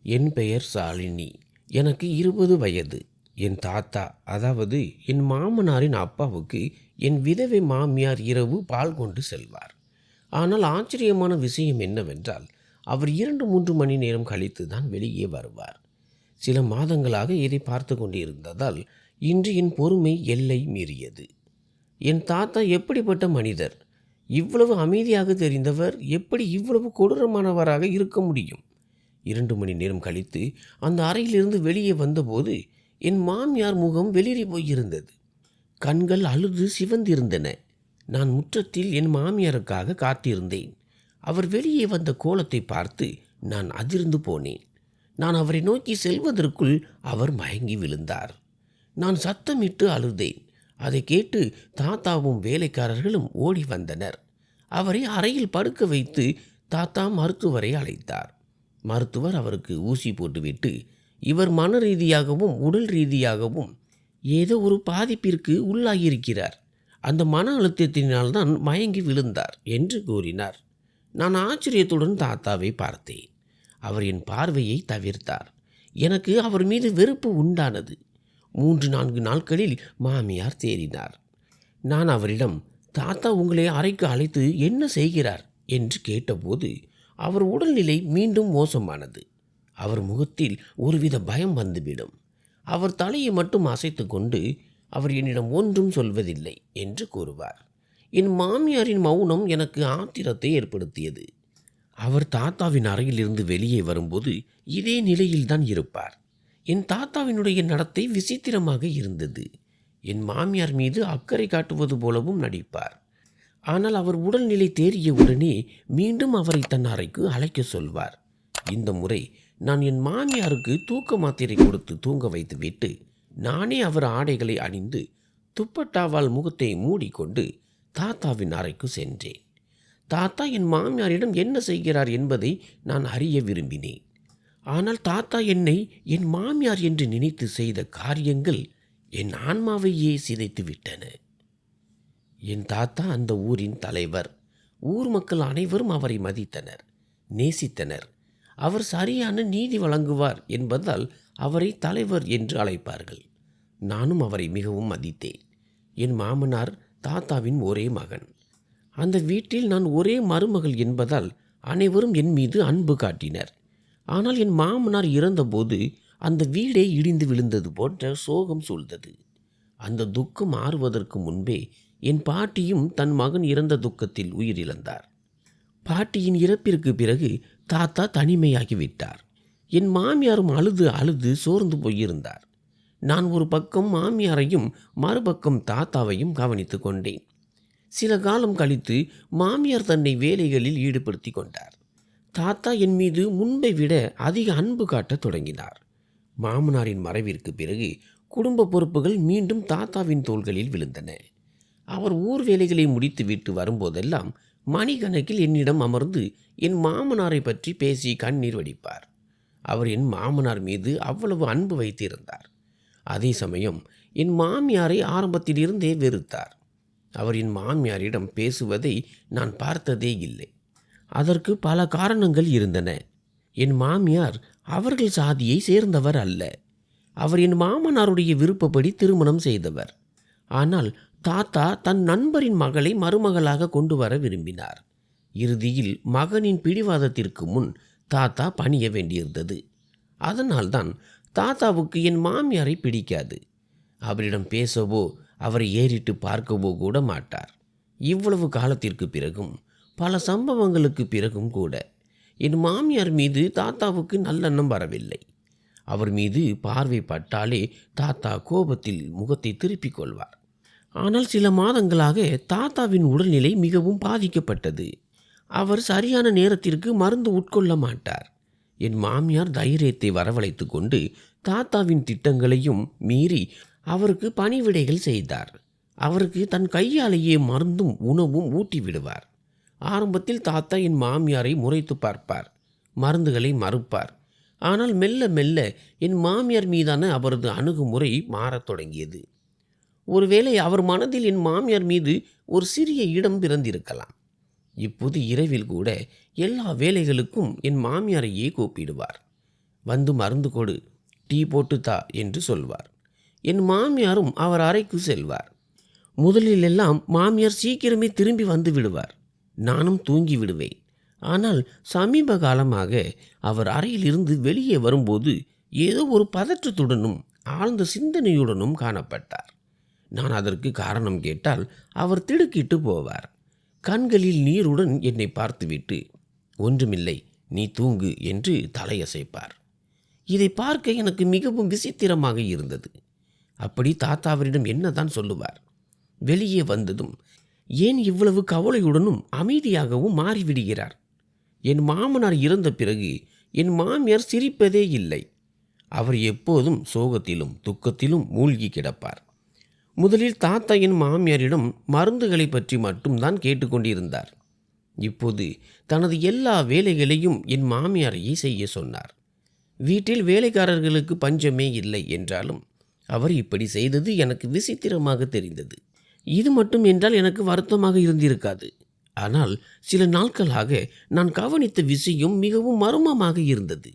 என் பெயர் சாலினி. எனக்கு 20 வயது. என் தாத்தா, அதாவது என் மாமனாரின் அப்பாவுக்கு என் விதவை மாமியார் இரவு பால் கொண்டு செல்வார். ஆனால் ஆச்சரியமான விஷயம் என்னவென்றால், அவர் 2-3 மணி நேரம் கழித்து தான் வெளியே வருவார். சில மாதங்களாக இதை பார்த்து கொண்டிருந்ததால் இன்று என் பொறுமை எல்லை மீறியது. என் தாத்தா எப்படிப்பட்ட மனிதர்? இவ்வளவு அமைதியாக தெரிந்தவர் எப்படி இவ்வளவு கொடூரமானவராக இருக்க முடியும்? 2 மணி நேரம் கழித்து அந்த அறையிலிருந்து வெளியே வந்தபோது என் மாமியார் முகம் வெளிரி போயிருந்தது. கண்கள் அழுது சிவந்திருந்தன. நான் முற்றத்தில் என் மாமியாருக்காக காத்திருந்தேன். அவர் வெளியே வந்த கோலத்தை பார்த்து நான் அதிர்ந்து போனேன். நான் அவரை நோக்கி செல்வதற்குள் அவர் மயங்கி விழுந்தார். நான் சத்தமிட்டு அழுதேன். அதை கேட்டு தாத்தாவும் வேலைக்காரர்களும் ஓடி வந்தனர். அவரை அறையில் படுக்க வைத்து தாத்தா மருத்துவரை அழைத்தார். மருத்துவர் அவருக்கு ஊசி போட்டுவிட்டு, இவர் மன ரீதியாகவும் உடல் ரீதியாகவும் ஏதோ ஒரு பாதிப்பிற்கு உள்ளாகியிருக்கிறார், அந்த மன அழுத்தத்தினால்தான் மயங்கி விழுந்தார் என்று கூறினார். நான் ஆச்சரியத்துடன் தாத்தாவை பார்த்தேன். அவர் என் பார்வையை தவிர்த்தார். எனக்கு அவர் மீது வெறுப்பு உண்டானது. 3-4 நாட்களில் மாமியார் தேறினார். நான் அவரிடம், தாத்தா உங்களை அறைக்கு அழைத்து என்ன செய்கிறார் என்று கேட்டபோது அவர் உடல்நிலை மீண்டும் மோசமானது. அவர் முகத்தில் ஒருவித பயம் வந்துவிடும். அவர் தலையை மட்டும் அசைத்து கொண்டு அவர் என்னிடம் ஒன்றும் சொல்வதில்லை என்று கூறுவார். என் மாமியாரின் மௌனம் எனக்கு ஆத்திரத்தை ஏற்படுத்தியது. அவர் தாத்தாவின் அறையிலிருந்து வெளியே வரும்போது இதே நிலையில்தான் இருப்பார். என் தாத்தாவினுடைய நடத்தை விசித்திரமாக இருந்தது. என் மாமியார் மீது அக்கறை காட்டுவது போலவும் நடிப்பார். ஆனால் அவர் உடல்நிலை தேறிய உடனே மீண்டும் அவரை தன் அறைக்கு அழைக்க சொல்வார். இந்த முறை நான் என் மாமியாருக்கு தூக்க மாத்திரை கொடுத்து தூங்க வைத்துவிட்டு நானே அவர் ஆடைகளை அணிந்து துப்பட்டாவால் முகத்தை மூடிக்கொண்டு தாத்தாவின் அறைக்கு சென்றேன். தாத்தா என் மாமியாரிடம் என்ன செய்கிறார் என்பதை நான் அறிய விரும்பினேன். ஆனால் தாத்தா என்னை என் மாமியார் என்று நினைத்து செய்த காரியங்கள் என் ஆன்மாவையே சிதைத்து விட்டன. என் தாத்தா அந்த ஊரின் தலைவர். ஊர் மக்கள் அனைவரும் அவரை மதித்தனர், நேசித்தனர். அவர் சரியான நீதி வழங்குவார் என்பதால் அவரை தலைவர் என்று அழைப்பார்கள். நானும் அவரை மிகவும் மதித்தேன். என் மாமனார் தாத்தாவின் ஒரே மகன். அந்த வீட்டில் நான் ஒரே மருமகள் என்பதால் அனைவரும் என் மீது அன்பு காட்டினர். ஆனால் என் மாமனார் இறந்தபோது அந்த வீடே இடிந்து விழுந்தது போன்ற சோகம் சூழ்ந்தது. அந்த துக்கம் ஆறுவதற்கு முன்பே என் பாட்டியும் தன் மகன் இறந்த துக்கத்தில் உயிரிழந்தார். பாட்டியின் இறப்பிற்கு பிறகு தாத்தா தனிமையாகிவிட்டார். என் மாமியாரும் அழுது அழுது சோர்ந்து போயிருந்தார். நான் ஒரு பக்கம் மாமியாரையும் மறுபக்கம் தாத்தாவையும் கவனித்து கொண்டேன். சில காலம் கழித்து மாமியார் தன்னை வேலைகளில் ஈடுபடுத்தி கொண்டார். தாத்தா என் மீது முன்பை விட அதிக அன்பு காட்டத் தொடங்கினார். மாமனாரின் மறைவிற்கு பிறகு குடும்ப பொறுப்புகள் மீண்டும் தாத்தாவின் தோள்களில் விழுந்தன. அவர் ஊர் வேலைகளை முடித்துவிட்டு வரும்போதெல்லாம் மணிக்கணக்கில் என்னிடம் அமர்ந்து என் மாமனாரை பற்றி பேசி கண்ணீர் வடிப்பார். அவர் என் மாமனார் மீது அவ்வளவு அன்பு வைத்திருந்தார். அதே சமயம் என் மாமியாரை ஆரம்பத்திலிருந்தே வெறுத்தார். அவர் என் மாமியாரிடம் பேசுவதை நான் பார்த்ததே இல்லை. அதற்கு பல காரணங்கள் இருந்தன. என் மாமியார் அவர்கள் சாதியை சேர்ந்தவர் அல்ல. அவர் என் மாமனாருடைய விருப்பப்படி திருமணம் செய்தவர். ஆனால் தாத்தா தன் நண்பரின் மகளை மருமகளாக கொண்டு வர விரும்பினார். இறுதியில் மகனின் பிடிவாதத்திற்கு முன் தாத்தா பணிய வேண்டியிருந்தது. அதனால்தான் தாத்தாவுக்கு என் மாமியாரை பிடிக்காது. அவரிடம் பேசவோ அவரை ஏறிட்டு பார்க்கவோ கூட மாட்டார். இவ்வளவு காலத்திற்கு பிறகும் பல சம்பவங்களுக்கு பிறகும் கூட என் மாமியார் மீது தாத்தாவுக்கு நல்லெண்ணம் வரவில்லை. அவர் மீது பார்வை பட்டாலே தாத்தா கோபத்தில் முகத்தை திருப்பிக் கொள்வார். ஆனால் சில மாதங்களாக தாத்தாவின் உடல்நிலை மிகவும் பாதிக்கப்பட்டது. அவர் சரியான நேரத்திற்கு மருந்து உட்கொள்ள மாட்டார். என் மாமியார் தைரியத்தை வரவழைத்து கொண்டு தாத்தாவின் திட்டங்களையும் மீறி அவருக்கு பணிவிடைகள் செய்தார். அவருக்கு தன் கையாலேயே மருந்தும் உணவும் ஊட்டி விடுவார். ஆரம்பத்தில் தாத்தா என் மாமியாரை முறைத்து பார்ப்பார், மருந்துகளை மறுப்பார். ஆனால் மெல்ல மெல்ல என் மாமியார் மீதான அவரது அணுகுமுறை மாறத் தொடங்கியது. ஒருவேளை அவர் மனதில் என் மாமியார் மீது ஒரு சிறிய இடம் பிறந்திருக்கலாம். இப்போது இரவில் கூட எல்லா வேலைகளுக்கும் என் மாமியாரையே கூப்பிடுவார். வந்து மருந்து கொடு, டீ போட்டு தா என்று சொல்வார். என் மாமியாரும் அவர் அறைக்கு செல்வார். முதலில் எல்லாம் மாமியார் சீக்கிரமே திரும்பி வந்து விடுவார். நானும் தூங்கி விடுவேன். ஆனால் சமீப காலமாக அவர் அறையிலிருந்து வெளியே வரும்போது ஏதோ ஒரு பதற்றத்துடனும் ஆழ்ந்த சிந்தனையுடனும் காணப்பட்டார். நான் அதற்கு காரணம் கேட்டால் அவர் திடுக்கிட்டு போவார். கண்களில் நீருடன் என்னை பார்த்துவிட்டு, ஒன்றுமில்லை, நீ தூங்கு என்று தலையசைப்பார். இதை பார்க்க எனக்கு மிகவும் விசித்திரமாக இருந்தது. அப்படி தாத்தாவரிடம் என்னதான் சொல்லுவார்? வெளியே வந்ததும் ஏன் இவ்வளவு கவலையுடனும் அமைதியாகவும் மாறிவிடுகிறார்? என் மாமனார் இறந்த பிறகு என் மாமியார் சிரிப்பதே இல்லை. அவர் எப்போதும் சோகத்திலும் துக்கத்திலும் மூழ்கி கிடப்பார். முதலில் தாத்தா என் மாமியாரிடம் மருந்துகளை பற்றி மட்டும்தான் கேட்டுக்கொண்டிருந்தார். இப்போது தனது எல்லா வேலைகளையும் என் மாமியாரையே செய்ய சொன்னார். வீட்டில் வேலைக்காரர்களுக்கு பஞ்சமே இல்லை என்றாலும் அவர் இப்படி செய்தது எனக்கு விசித்திரமாக தெரிந்தது. இது மட்டும் என்றால் எனக்கு வருத்தமாக இருந்திருக்காது. ஆனால் சில நாட்களாக நான் கவனித்த விஷயம் மிகவும் மர்மமாக இருந்தது.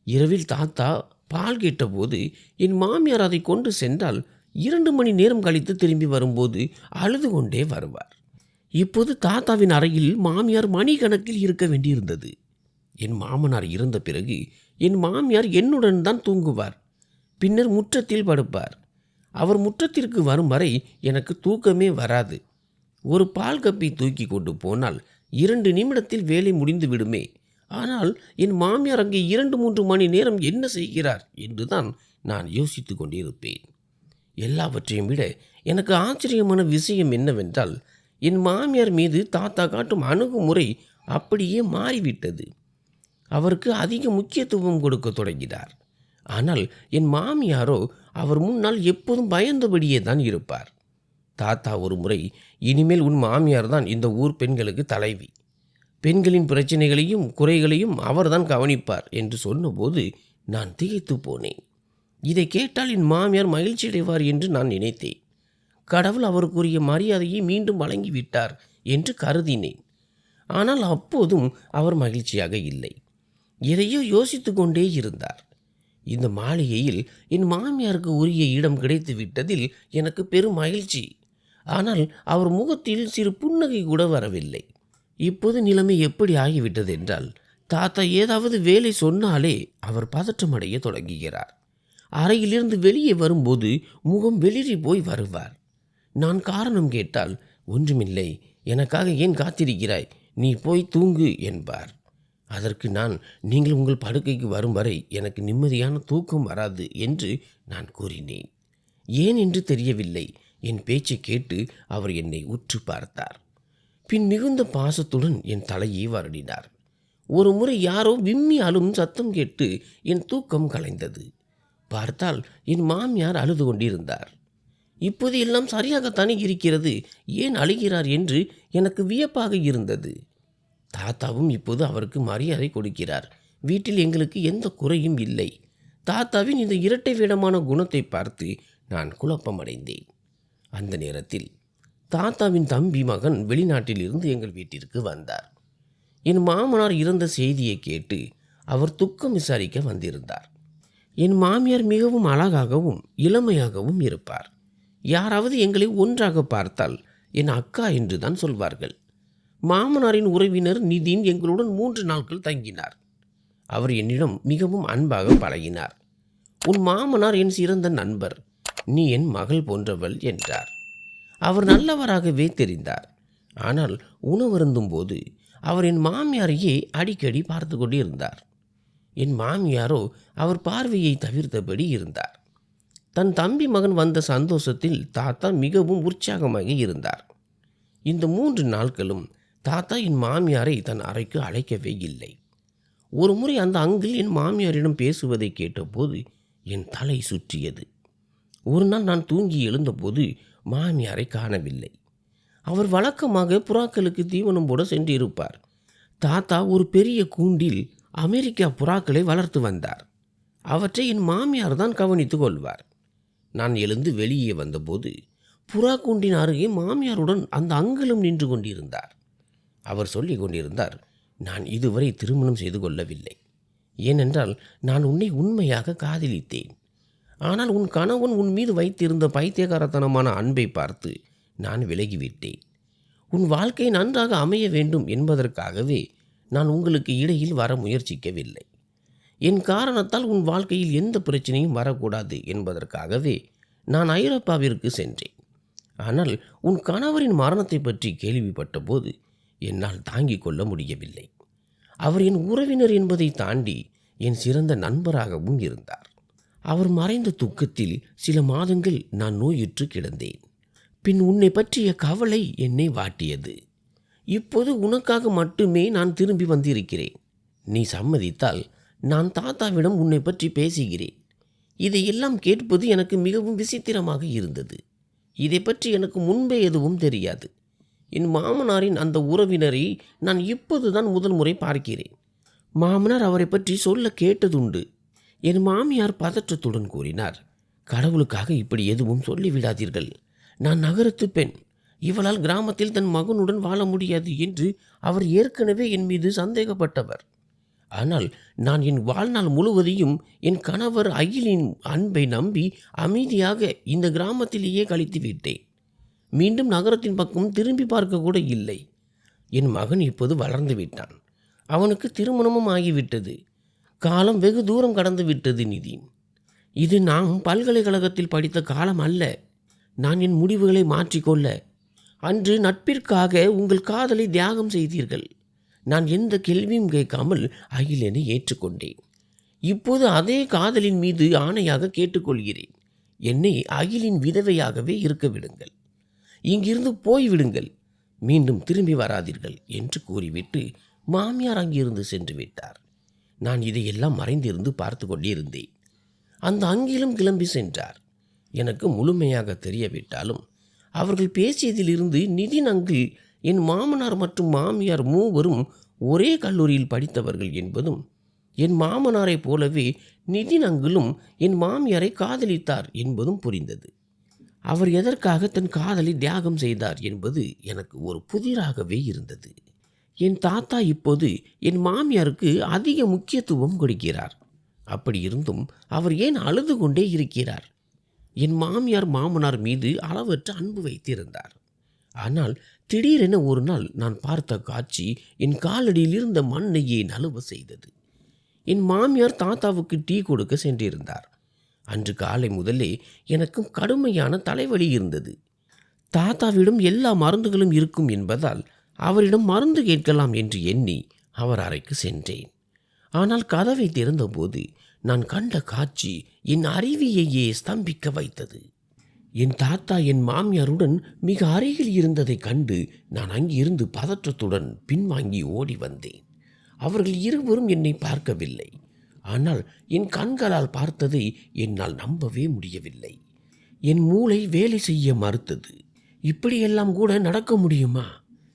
இரவில் தாத்தா பால் கேட்டபோது என் மாமியார் அதை கொண்டு சென்றால் 2 மணி நேரம் கழித்து திரும்பி வரும்போது அழுது கொண்டே வருவார். இப்போது தாத்தாவின் அறையில் மாமியார் மணிக்கணக்கில் இருக்க வேண்டியிருந்தது. என் மாமனார் இறந்த பிறகு என் மாமியார் என்னுடன் தான் தூங்குவார். பின்னர் முற்றத்தில் படுப்பார். அவர் முற்றத்திற்கு வரும் வரை எனக்கு தூக்கமே வராது. ஒரு பால் கப்பை தூக்கி கொண்டு போனால் 2 நிமிடத்தில் வேலை முடிந்து விடுமே. ஆனால் என் மாமியார் அங்கே 2-3 மணி நேரம் என்ன செய்கிறார் என்றுதான் நான் யோசித்து கொண்டிருப்பேன். எல்லாவற்றையும் விட எனக்கு ஆச்சரியமான விஷயம் என்னவென்றால், என் மாமியார் மீது தாத்தா காட்டும் அணுகுமுறை அப்படியே மாறிவிட்டது. அவருக்கு அதிக முக்கியத்துவம் கொடுக்க தொடங்கினார். ஆனால் என் மாமியாரோ அவர் முன்னால் எப்போதும் பயந்தபடியே தான் இருப்பார். தாத்தா ஒரு முறை, இனிமேல் உன் மாமியார் தான் இந்த ஊர் பெண்களுக்கு தலைவி, பெண்களின் பிரச்சனைகளையும் குறைகளையும் அவர்தான் கவனிப்பார் என்று சொன்னபோது நான் திகைத்து போனேன். இதை கேட்டால் என் மாமியார் மகிழ்ச்சி அடைவார் என்று நான் நினைத்தேன். கடவுள் அவருக்குரிய மரியாதையை மீண்டும் வழங்கிவிட்டார் என்று கருதினேன். ஆனால் அப்போதும் அவர் மகிழ்ச்சியாக இல்லை. எதையோ யோசித்து கொண்டே இருந்தார். இந்த மாளிகையில் என் மாமியாருக்கு உரிய இடம் கிடைத்து விட்டதில் எனக்கு பெரும் மகிழ்ச்சி. ஆனால் அவர் முகத்தில் சிறு புன்னகை கூட வரவில்லை. இப்போது நிலைமை எப்படி ஆகிவிட்டது என்றால், தாத்தா ஏதாவது வேலை சொன்னாலே அவர் பதற்றமடைய தொடங்குகிறார். அறையிலிருந்து வெளியே வரும்போது முகம் வெளிரி போய் வருவார். நான் காரணம் கேட்டால், ஒன்றுமில்லை, எனக்காக ஏன் காத்திருக்கிறாய், நீ போய் தூங்கு என்பார். அதற்கு நான், நீங்கள் உங்கள் படுக்கைக்கு வரும் வரை எனக்கு நிம்மதியான தூக்கம் வராது என்று நான் கூறினேன். ஏன் என்று தெரியவில்லை. என் பேச்சை கேட்டு அவர் என்னை உற்று பார்த்தார். பின் மிகுந்த பாசத்துடன் என் தலையை வருடினார். ஒரு முறை யாரோ விம்மியாலும் சத்தம் கேட்டு என் தூக்கம் கலைந்தது. பார்த்தால் என் மாமியார் அழுது கொண்டிருந்தார். இப்போது எல்லாம் சரியாகத்தானே இருக்கிறது, ஏன் அழுகிறார் என்று எனக்கு வியப்பாக இருந்தது. தாத்தாவும் இப்போது அவருக்கு மரியாதை கொடுக்கிறார். வீட்டில் எங்களுக்கு எந்த குறையும் இல்லை. தாத்தாவின் இந்த இரட்டை வேடமான குணத்தை பார்த்து நான் குழப்பமடைந்தேன். அந்த நேரத்தில் தாத்தாவின் தம்பி மகன் வெளிநாட்டில் இருந்து எங்கள் வீட்டிற்கு வந்தார். என் மாமனார் இறந்த செய்தியை கேட்டு அவர் துக்கம் விசாரிக்க வந்திருந்தார். என் மாமியார் மிகவும் அழகாகவும் இளமையாகவும் இருப்பார். யாராவது எங்களை ஒன்றாக பார்த்தால் என் அக்கா என்று தான் சொல்வார்கள். மாமனாரின் உறவினர் நிதின் எங்களுடன் 3 நாட்கள் தங்கினார். அவர் என்னிடம் மிகவும் அன்பாக பழகினார். உன் மாமனார் என் சிறந்த நண்பர், நீ என் மகள் போன்றவள் என்றார். அவர் நல்லவராகவே தெரிந்தார். ஆனால் உணவருந்தும் போது அவர் என் மாமியாரையே அடிக்கடி பார்த்து கொண்டிருந்தார். என் மாமியாரோ அவர் பார்வையை தவிர்த்தபடி இருந்தார். தன் தம்பி மகன் வந்த சந்தோஷத்தில் தாத்தா மிகவும் உற்சாகமாக இருந்தார். இந்த 3 நாட்களும் தாத்தா என் மாமியாரை தன் அறைக்கு அழைக்கவே இல்லை. ஒரு முறை அந்த அங்கிள் என் மாமியாரிடம் பேசுவதை கேட்டபோது என் தலை சுற்றியது. ஒரு நாள் நான் தூங்கி எழுந்தபோது மாமியாரை காணவில்லை. அவர் வழக்கமாக புறாக்களுக்கு தீவனம் போட சென்றிருப்பார். தாத்தா ஒரு பெரிய கூண்டில் அமெரிக்கா புறாக்களை வளர்த்து வந்தார். அவற்றை என் மாமியார் தான் கவனித்து கொள்வார். நான் எழுந்து வெளியே வந்தபோது புறா கூண்டின் அருகே மாமியாருடன் அந்த அங்கிளும் நின்று கொண்டிருந்தார். அவர் சொல்லிக் கொண்டிருந்தார், நான் இதுவரை திருமணம் செய்து கொள்ளவில்லை. ஏனென்றால் நான் உன்னை உண்மையாக காதலித்தேன். ஆனால் உன் கணவன் உன் மீது வைத்திருந்த பைத்தியகாரத்தனமான அன்பை பார்த்து நான் விலகிவிட்டேன். உன் வாழ்க்கை நன்றாக அமைய வேண்டும் என்பதற்காகவே நான் உங்களுக்கு இடையில் வர முயற்சிக்கவில்லை. என் காரணத்தால் உன் வாழ்க்கையில் எந்த பிரச்சனையும் வரக்கூடாது என்பதற்காகவே நான் ஐரோப்பாவிற்கு சென்றேன். ஆனால் உன் கணவரின் மரணத்தை பற்றி கேள்விப்பட்ட போது என்னால் தாங்கிக் கொள்ள முடியவில்லை. அவர் என் உறவினர் என்பதை தாண்டி என் சிறந்த நண்பராகவும் இருந்தார். அவர் மறைந்த துக்கத்தில் சில மாதங்கள் நான் நோயுற்று கிடந்தேன். பின் உன்னை பற்றிய கவலை என்னை வாட்டியது. இப்போது உனக்காக மட்டுமே நான் திரும்பி வந்திருக்கிறேன். நீ சம்மதித்தால் நான் தாத்தாவிடம் உன்னை பற்றி பேசுகிறேன். இதையெல்லாம் கேட்பது எனக்கு மிகவும் விசித்திரமாக இருந்தது. இதை பற்றி எனக்கு முன்பே எதுவும் தெரியாது. என் மாமனாரின் அந்த உறவினரை நான் இப்போதுதான் முதல் முறை பார்க்கிறேன். மாமனார் அவரை பற்றி சொல்ல கேட்டதுண்டு. என் மாமியார் பதற்றத்துடன் கூறினார், கடவுளுக்காக இப்படி எதுவும் சொல்லிவிடாதீர்கள். நான் நகரத்து பெண். இவளால் கிராமத்தில் தன் மகனுடன் வாழ முடியாது என்று அவர் ஏற்கனவே என் மீது சந்தேகப்பட்டவர். ஆனால் நான் என் வாழ்நாள் முழுவதையும் என் கணவர் அகிலின் அன்பை நம்பி அமைதியாக இந்த கிராமத்திலேயே கழித்து விட்டேன். மீண்டும் நகரத்தின் பக்கம் திரும்பி பார்க்க கூட இல்லை. என் மகன் இப்போது வளர்ந்து விட்டான். அவனுக்கு திருமணமும் ஆகிவிட்டது. காலம் வெகு தூரம் கடந்து விட்டது நிதின். இது நாம் பல்கலைக்கழகத்தில் படித்த காலம் அல்ல. நான் என் முடிவுகளை மாற்றிக்கொள்ள. அன்று நட்பிற்காக உங்கள் காதலை தியாகம் செய்தீர்கள். நான் எந்த கேள்வியும் கேட்காமல் அகிலனை ஏற்றுக்கொண்டேன். இப்போது அதே காதலின் மீது ஆணையாக கேட்டுக்கொள்கிறேன். என்னை அகிலின் விதவையாகவே இருக்க விடுங்கள். இங்கிருந்து போய்விடுங்கள். மீண்டும் திரும்பி வராதீர்கள் என்று கூறிவிட்டு மாமியார் அங்கிருந்து சென்று விட்டார். நான் இதையெல்லாம் மறைந்திருந்து பார்த்து கொண்டிருந்தேன். அந்த அங்கிலும் கிளம்பி சென்றார். எனக்கு முழுமையாக தெரியவிட்டாலும் அவர்கள் பேசியதிலிருந்து நிதின் அங்கிள் என் மாமனார் மற்றும் மாமியார் மூவரும் ஒரே கல்லூரியில் படித்தவர்கள் என்பதும், என் மாமனாரைப் போலவே நிதின் அங்கிளும் என் மாமியாரை காதலித்தார் என்பதும் புரிந்தது. அவர் எதற்காக தன் காதலை தியாகம் செய்தார் என்பது எனக்கு ஒரு புதிராகவே இருந்தது. என் தாத்தா இப்போது என் மாமியாருக்கு அதிக முக்கியத்துவம் கொடுக்கிறார். அப்படி இருந்தும் அவர் ஏன் அழுது கொண்டே இருக்கிறார்? என் மாமியார் மாமனார் மீது அளவற்ற அன்பு வைத்திருந்தார். ஆனால் திடீரென ஒரு நாள் நான் பார்த்த காட்சி என் காலடியில் இருந்த மண்ணையே நழுவ செய்தது. என் மாமியார் தாத்தாவுக்கு டீ கொடுக்க சென்றிருந்தார். அன்று காலை முதலே எனக்கும் கடுமையான தலைவலி இருந்தது. தாத்தாவிடம் எல்லா மருந்துகளும் இருக்கும் என்பதால் அவரிடம் மருந்து கேட்கலாம் என்று எண்ணி அவர் அறைக்கு சென்றேன். ஆனால் கதவை திறந்தபோது நான் கண்ட காட்சி என் அறிவியையே ஸ்தம்பிக்க வைத்தது. என் தாத்தா என் மாமியாருடன் மிக அருகில் இருந்ததை கண்டு நான் அங்கிருந்து பதற்றத்துடன் பின்வாங்கி ஓடி வந்தேன். அவர்கள் இருவரும் என்னை பார்க்கவில்லை. ஆனால் என் கண்களால் பார்த்ததை என்னால் நம்பவே முடியவில்லை. என் மூளை வேலை செய்ய மறுத்தது. இப்படியெல்லாம் கூட நடக்க முடியுமா?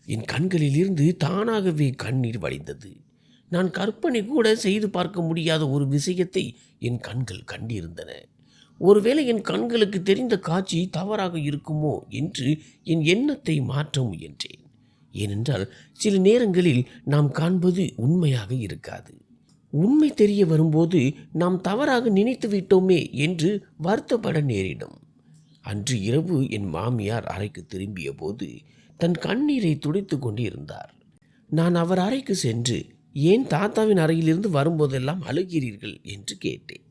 என் கண்களில் இருந்து தானாகவே கண்ணீர் வழிந்தது. நான் கற்பனை கூட செய்து பார்க்க முடியாத ஒரு விஷயத்தை என் கண்கள் கண்டிருந்தன. ஒருவேளை என் கண்களுக்கு தெரிந்த காட்சி தவறாக இருக்குமோ என்று என் எண்ணத்தை மாற்ற முயன்றேன். ஏனென்றால் சில நேரங்களில் நாம் காண்பது உண்மையாக இருக்காது. உண்மை தெரிய வரும்போது நாம் தவறாக நினைத்து விட்டோமே என்று வருத்தப்பட நேரிடும். அன்று இரவு என் மாமியார் அறைக்கு திரும்பிய போது தன் கண்ணீரை துடைத்து கொண்டு இருந்தார். நான் அவர் அறைக்கு சென்று, ஏன் தாத்தாவின் அறையிலிருந்து வரும்போதெல்லாம் அழுகிறீர்கள் என்று கேட்டேன்.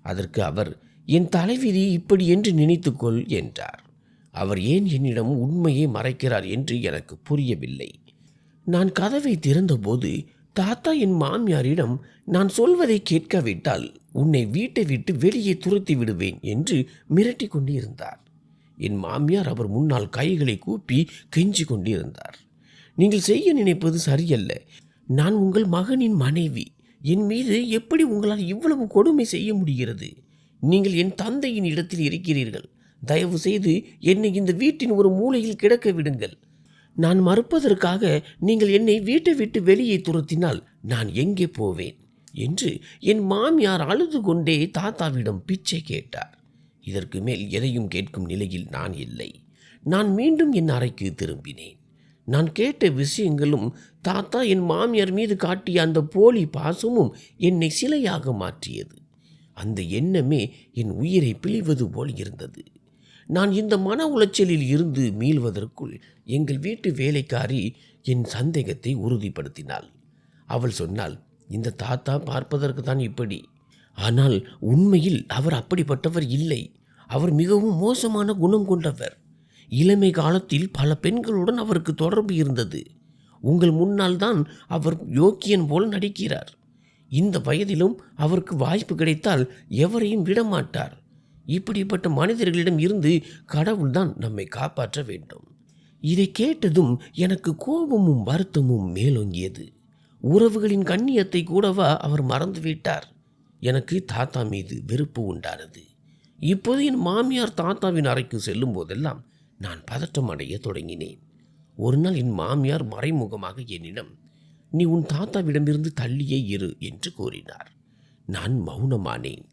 அதற்கு அவர், என் தலைவிதி இப்படி என்று நினைத்துக்கொள் என்றார். அவர் ஏன் என்னிடம் உண்மையை மறைக்கிறார் என்று எனக்கு புரியவில்லை. நான் கதவை திறந்தபோது தாத்தா என் மாமியாரிடம், நான் சொல்வதை கேட்காவிட்டால் உன்னை வீட்டை விட்டு வெளியே துரத்தி விடுவேன் என்று மிரட்டி கொண்டிருந்தார். என் மாமியார் அவர் முன்னால் கைகளை கூப்பி கெஞ்சி கொண்டிருந்தார். நீங்கள் செய்ய நினைப்பது சரியல்ல. நான் உங்கள் மகனின் மனைவி. என் மீது எப்படி உங்களால் இவ்வளவு கொடுமை செய்ய முடிகிறது? நீங்கள் என் தந்தையின் இடத்தில் இருக்கிறீர்கள். தயவு செய்து என்னை இந்த வீட்டின் ஒரு மூலையில் கிடக்க விடுங்கள். நான் மறுப்பதற்காக நீங்கள் என்னை வீட்டை விட்டு வெளியே துரத்தினால் நான் எங்கே போவேன் என்று என் மாமியார் அழுது கொண்டே தாத்தாவிடம் பிச்சை கேட்டார். இதற்கு மேல் எதையும் கேட்கும் நிலையில் நான் இல்லை. நான் மீண்டும் என் அறைக்கு திரும்பினேன். நான் கேட்ட விஷயங்களும் தாத்தா என் மாமியார் மீது காட்டிய அந்த போலி பாசமும் என்னை சிலையாக மாற்றியது. அந்த எண்ணமே என் உயிரை பிழிவது போல் இருந்தது. நான் இந்த மன உளைச்சலில் இருந்து மீள்வதற்குள் எங்கள் வீட்டு வேலைக்காரி என் சந்தேகத்தை உறுதிப்படுத்தினாள். அவள் சொன்னாள், இந்த தாத்தா பார்ப்பதற்கு தான் இப்படி, ஆனால் உண்மையில் அவர் அப்படிப்பட்டவர் இல்லை. அவர் மிகவும் மோசமான குணம் கொண்டவர். இளமை காலத்தில் பல பெண்களுடன் அவருக்கு தொடர்பு இருந்தது. உங்கள் முன்னால் தான் அவர் யோக்கியன் போல் நடிக்கிறார். இந்த வயதிலும் அவருக்கு வாய்ப்பு கிடைத்தால் எவரையும் விடமாட்டார். இப்படிப்பட்ட மனிதர்களிடம் இருந்து கடவுள்தான் நம்மை காப்பாற்ற வேண்டும். இதை கேட்டதும் எனக்கு கோபமும் வருத்தமும் மேலோங்கியது. உறவுகளின் கண்ணியத்தை கூடவா அவர் மறந்துவிட்டார்? எனக்கு தாத்தா மீது வெறுப்பு உண்டானது. இப்போது என் மாமியார் தாத்தாவின் அறைக்கு செல்லும் போதெல்லாம் நான் பதட்டம் அடைய தொடங்கினேன். ஒரு நாள் என் மாமியார் மறைமுகமாக என்னிடம், நீ உன் தாத்தாவிடமிருந்து தள்ளியே இரு என்று கூறினார். நான் மௌனமானேன்.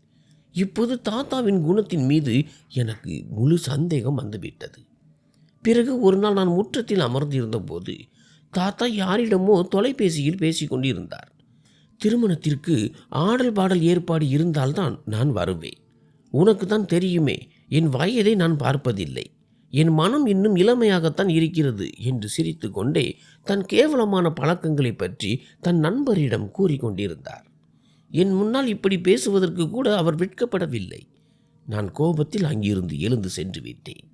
இப்போது தாத்தாவின் குணத்தின் மீது எனக்கு முழு சந்தேகம் வந்துவிட்டது. பிறகு ஒரு நாள் நான் முற்றத்தில் அமர்ந்திருந்த போது தாத்தா யாரிடமோ தொலைபேசியில் பேசிக்கொண்டிருந்தார். திருமணத்திற்கு ஆடல் பாடல் ஏற்பாடு இருந்தால்தான் நான் வருவேன். உனக்கு தான் தெரியுமே, என் வயதை நான் பார்ப்பதில்லை. என் மனம் இன்னும் இளமையாகத்தான் இருக்கிறது என்று சிரித்து கொண்டே தன் கேவலமான பழக்கங்களை பற்றி தன் நண்பரிடம் கூறிக்கொண்டிருந்தார். என் முன்னால் இப்படி பேசுவதற்கு கூட அவர் வெட்கப்படவில்லை. நான் கோபத்தில் அங்கிருந்து எழுந்து சென்று விட்டேன்.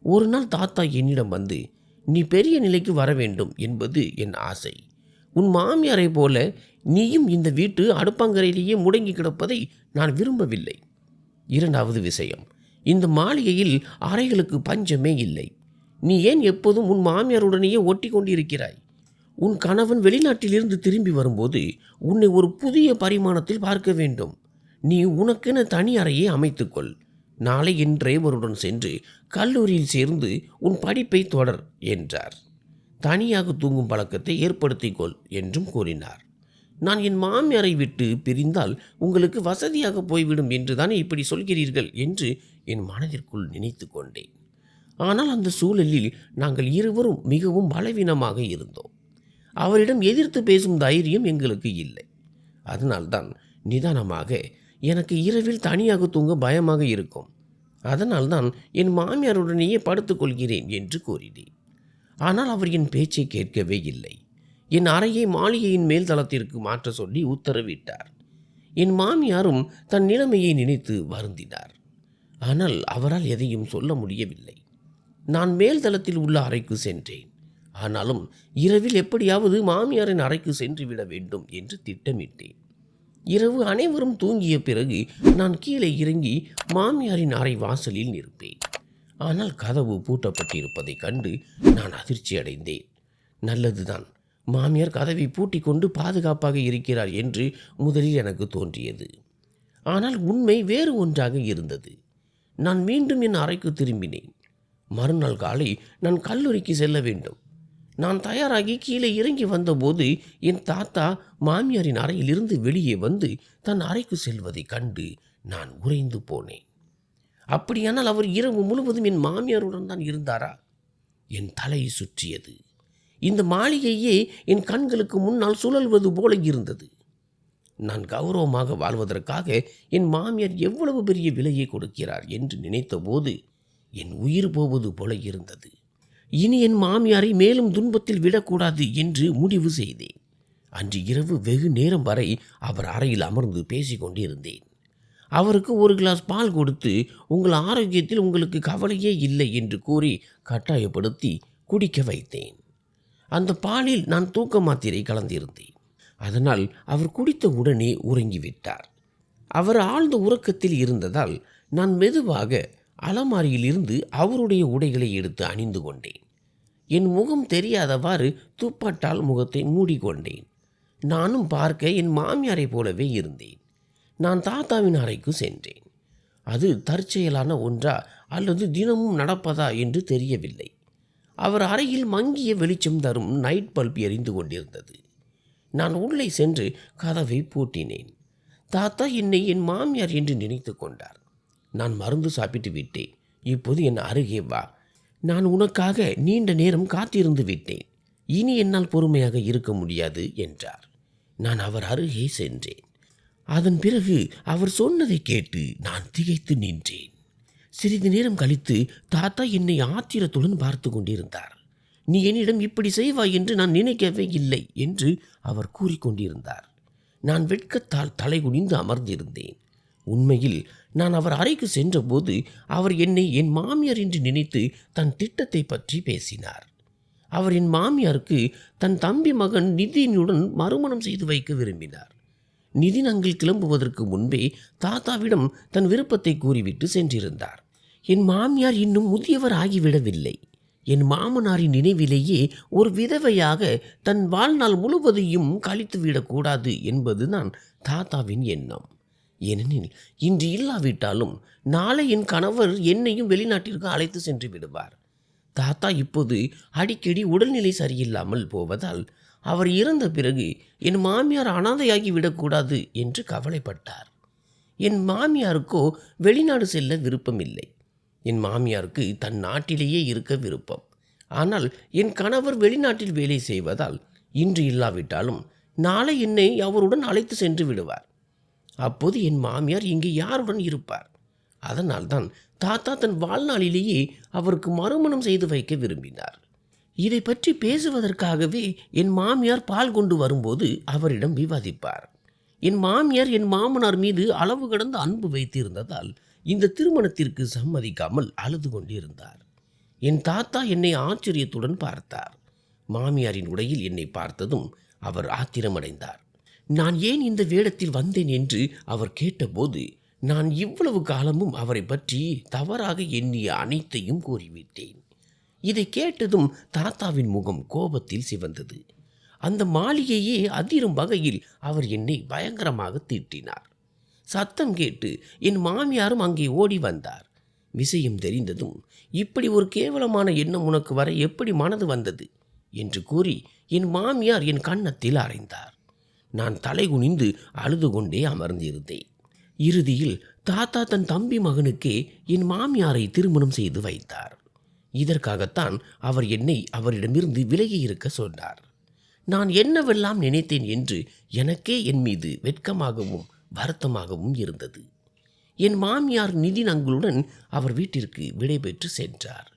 ஒரு நாள் தாத்தா என்னிடம் வந்து, நீ பெரிய நிலைக்கு வர வேண்டும் என்பது என் ஆசை. உன் மாமியாரை போல நீயும் இந்த வீட்டு அடுப்பங்கரையிலேயே முடங்கி கிடப்பதை நான் விரும்பவில்லை. இரண்டாவது விஷயம், இந்த மாளிகையில் அறைகளுக்கு பஞ்சமே இல்லை. நீ ஏன் எப்போதும் உன் மாமியாருடனேயே ஒட்டி கொண்டிருக்கிறாய்? உன் கணவன் வெளிநாட்டிலிருந்து திரும்பி வரும்போது உன்னை ஒரு புதிய பரிமாணத்தில் பார்க்க வேண்டும். நீ உனக்கென தனி அறையை அமைத்துக்கொள். நாளை என் டிரைவருடன் சென்று கல்லூரியில் சேர்ந்து உன் படிப்பை தொடர் என்றார். தனியாக தூங்கும் பழக்கத்தை ஏற்படுத்திக்கொள் என்றும் கூறினார். நான் என் மாமியாரை விட்டு பிரிந்தால் உங்களுக்கு வசதியாக போய்விடும் என்று தானே இப்படி சொல்கிறீர்கள் என்று என் மனதிற்குள் நினைத்து கொண்டேன். ஆனால் அந்த சூழலில் நாங்கள் இருவரும் மிகவும் பலவீனமாக இருந்தோம். அவரிடம் எதிர்த்து பேசும் தைரியம் எங்களுக்கு இல்லை. அதனால்தான் நிதானமாக, எனக்கு இரவில் தனியாக தூங்க பயமாக இருக்கும், அதனால்தான் என் மாமியாருடனேயே படுத்துக்கொள்கிறேன் என்று கூறினேன். ஆனால் அவர் என் பேச்சை கேட்கவே இல்லை. என் அறையை மாளிகையின் மேல் தளத்திற்கு மாற்ற சொல்லி உத்தரவிட்டார். என் மாமியாரும் தன் நிலைமையை நினைத்து வருந்தினார். ஆனால் அவரால் எதையும் சொல்ல முடியவில்லை. நான் மேல் தளத்தில் உள்ள அறைக்கு சென்றேன். ஆனாலும் இரவில் எப்படியாவது மாமியாரின் அறைக்கு சென்று விட வேண்டும் என்று திட்டமிட்டேன். இரவு அனைவரும் தூங்கிய பிறகு நான் கீழே இறங்கி மாமியாரின் அறை வாசலில் நிற்பேன். ஆனால் கதவு பூட்டப்பட்டிருப்பதைக் கண்டு நான் அதிர்ச்சி அடைந்தேன். நல்லதுதான், மாமியார் கதவை பூட்டி கொண்டு பாதுகாப்பாக இருக்கிறார் என்று முதலில் எனக்கு தோன்றியது. ஆனால் உண்மை வேறு ஒன்றாக இருந்தது. நான் மீண்டும் என் அறைக்கு திரும்பினேன். மறுநாள் காலை நான் கல்லூரிக்கு செல்ல வேண்டும். நான் தயாராகி கீழே இறங்கி வந்தபோது என் தாத்தா மாமியாரின் அறையிலிருந்து வெளியே வந்து தன் அறைக்கு செல்வதை கண்டு நான் உறைந்து போனேன். அப்படியானால் அவர் இரவு முழுவதும் என் மாமியாருடன் தான் இருந்தாரா? என் தலை சுற்றியது. இந்த மாளிகையே என் கண்களுக்கு முன்னால் சுழல்வது போல இருந்தது. நான் கௌரவமாக வாழ்வதற்காக என் மாமியார் எவ்வளவு பெரிய விலையை கொடுக்கிறார் என்று நினைத்த போது என் உயிர் போவது போல இருந்தது. இனி என் மாமியாரை மேலும் துன்பத்தில் விடக்கூடாது என்று முடிவு செய்தேன். அன்று இரவு வெகு நேரம் வரை அவர் அறையில் அமர்ந்து பேசிக்கொண்டிருந்தேன். அவருக்கு ஒரு கிளாஸ் பால் கொடுத்து, உங்கள் ஆரோக்கியத்தில் உங்களுக்கு கவலையே இல்லை என்று கூறி கட்டாயப்படுத்தி குடிக்க வைத்தேன். அந்த பாலில் நான் தூக்க மாத்திரை கலந்திருந்தேன். அதனால் அவர் குடித்த உடனே உறங்கிவிட்டார். அவர் ஆழ்ந்த உறக்கத்தில் இருந்ததால் நான் மெதுவாக அலமாரியில் இருந்து அவருடைய உடைகளை எடுத்து அணிந்து கொண்டேன். என் முகம் தெரியாதவாறு துப்பட்டால் முகத்தை மூடிக்கொண்டேன். நானும் பார்க்க என் மாமியாரை போலவே இருந்தேன். நான் தாத்தாவின் அறைக்கு சென்றேன். அது தற்செயலான ஒன்றா அல்லது தினமும் நடப்பதா என்று தெரியவில்லை. அவர் அறையில் மங்கிய வெளிச்சம் தரும் நைட் பல்ப் எரிந்து கொண்டிருந்தது. நான் உள்ளே சென்று கதவை பூட்டினேன். தாத்தா என்னை என் மாமியார் என்று நினைத்து கொண்டார். நான் மருந்து சாப்பிட்டு விட்டேன். இப்போது என் அருகே வா. நான் உனக்காக நீண்ட நேரம் காத்திருந்து விட்டேன். இனி என்னால் பொறுமையாக இருக்க முடியாது என்றார். நான் அவர் அருகே சென்றேன். அதன் பிறகு அவர் சொன்னதை கேட்டு நான் திகைத்து நின்றேன். சிறிது நேரம் கழித்து தாத்தா என்னை ஆத்திரத்துடன் பார்த்து கொண்டிருந்தார். நீ என்னிடம் இப்படி செய்வாய் என்று நான் நினைக்கவே இல்லை என்று அவர் கூறிக்கொண்டிருந்தார். நான் வெட்கத்தால் தலைகுனிந்து அமர்ந்திருந்தேன். உண்மையில் நான் அவர் அறைக்கு சென்றபோது அவர் என்னை என் மாமியார் என்று நினைத்து தன் திட்டத்தை பற்றி பேசினார். அவர் என் மாமியாருக்கு தன் தம்பி மகன் நிதினுடன் மறுமணம் செய்து வைக்க விரும்பினார். நிதின் அங்கில் கிளம்புவதற்கு முன்பே தாத்தாவிடம் தன் விருப்பத்தை கூறிவிட்டு சென்றிருந்தார். என் மாமியார் இன்னும் முதியவர் ஆகிவிடவில்லை. என் மாமனாரின் நினைவிலேயே ஒரு விதவையாக தன் வாழ்நாள் முழுவதையும் கழித்துவிடக்கூடாது என்பதுதான் தாத்தாவின் எண்ணம். ஏனெனில் இன்று இல்லாவிட்டாலும் நாளை என் கணவர் என்னையும் வெளிநாட்டிற்கு அழைத்து சென்று விடுவார். தாத்தா இப்போது அடிக்கடி உடல்நிலை சரியில்லாமல் போவதால் அவர் இறந்த பிறகு என் மாமியார் அனாதையாகி விடக்கூடாது என்று கவலைப்பட்டார். என் மாமியாருக்கோ வெளிநாடு செல்ல விருப்பமில்லை. என் மாமியாருக்கு தன் நாட்டிலேயே இருக்க விருப்பம். ஆனால் என் கணவர் வெளிநாட்டில் வேலை செய்வதால் இன்று இல்லாவிட்டாலும் நாளை என்னை அவருடன் அழைத்து சென்று விடுவார். அப்போது என் மாமியார் இங்கே யாருடன் இருப்பார்? அதனால்தான் தாத்தா தன் வாழ்நாளிலேயே அவருக்கு மறுமணம் செய்து வைக்க விரும்பினார். இதை பற்றி பேசுவதற்காகவே என் மாமியார் பால் கொண்டு வரும்போது அவரிடம் விவாதிப்பார். என் மாமியார் என் மாமனார் மீது அளவு கடந்த அன்பு வைத்திருந்ததால் இந்த திருமணத்திற்கு சம்மதிக்காமல் அழுது கொண்டிருந்தார். என் தாத்தா என்னை ஆச்சரியத்துடன் பார்த்தார். மாமியாரின் உடையில் என்னை பார்த்ததும் அவர் ஆத்திரமடைந்தார். நான் ஏன் இந்த வேடத்தில் வந்தேன் என்று அவர் கேட்டபோது நான் இவ்வளவு காலமும் அவரை பற்றி தவறாக எண்ணிய அனைத்தையும் கூறிவிட்டேன். இதை கேட்டதும் தாத்தாவின் முகம் கோபத்தில் சிவந்தது. அந்த மாளிகையே அதிரும் வகையில் அவர் என்னை பயங்கரமாக திட்டினார். சத்தம் கேட்டு என் மாமியாரும் அங்கே ஓடி வந்தார். விஷயம் தெரிந்ததும், இப்படி ஒரு கேவலமான எண்ணம் உனக்கு வர எப்படி மனது வந்தது என்று கூறி என் மாமியார் என் கன்னத்தில் அறைந்தார். நான் தலைகுனிந்து அழுது கொண்டே அமர்ந்திருந்தேன். இறுதியில் தாத்தா தன் தம்பி மகனுக்கே என் மாமியாரை திருமணம் செய்து வைத்தார். இதற்காகத்தான் அவர் என்னை அவரிடமிருந்து விலகி இருக்க சொன்னார். நான் என்னவெல்லாம் நினைத்தேன் என்று எனக்கே என் மீது வெட்கமாகவும் வருத்தமாகவும் இருந்தது. என் மாமியார் நிதின் அங்குளுடன் அவர் வீட்டிற்கு விடைபெற்று சென்றார்.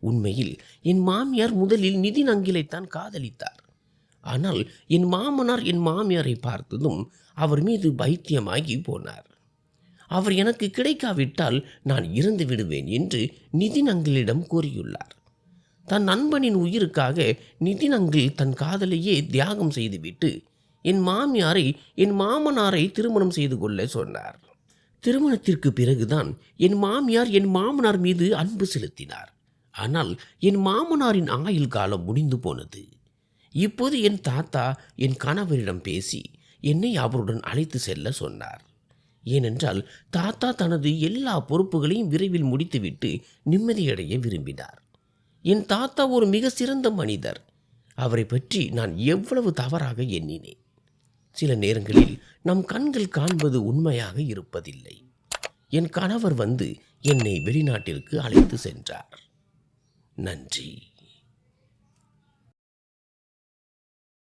உண்மையில் என் மாமியார் முதலில் நிதின் அங்கிலைத்தான் காதலித்தார். ஆனால் என் மாமனார் என் மாமியாரை பார்த்ததும் அவர் மீது பைத்தியமாகி போனார். அவர் எனக்கு கிடைக்காவிட்டால் நான் இறந்து விடுவேன் என்று நிதின் அங்கிளிடம் கூறியுள்ளார். தன் நண்பனின் உயிருக்காக நிதின் அங்கிள் தன் காதலையே தியாகம் செய்துவிட்டு என் மாமியாரை என் மாமனாரை திருமணம் செய்து கொள்ள சொன்னார். திருமணத்திற்கு பிறகுதான் என் மாமியார் என் மாமனார் மீது அன்பு செலுத்தினார். ஆனால் என் மாமனாரின் ஆயுள் காலம் முடிந்து போனது. இப்போது என் தாத்தா என் கணவரிடம் பேசி என்னை அவருடன் அழைத்து செல்ல சொன்னார். ஏனென்றால் தாத்தா தனது எல்லா பொறுப்புகளையும் விரைவில் முடித்துவிட்டு நிம்மதியடைய விரும்பினார். என் தாத்தா ஒரு மிக சிறந்த மனிதர். அவரை பற்றி நான் எவ்வளவு தவறாக எண்ணினேன். சில நேரங்களில் நம் கண்கள் காண்பது உண்மையாக இருப்பதில்லை. என் கணவர் வந்து என்னை வெளிநாட்டிற்கு அழைத்து சென்றார். நன்றி.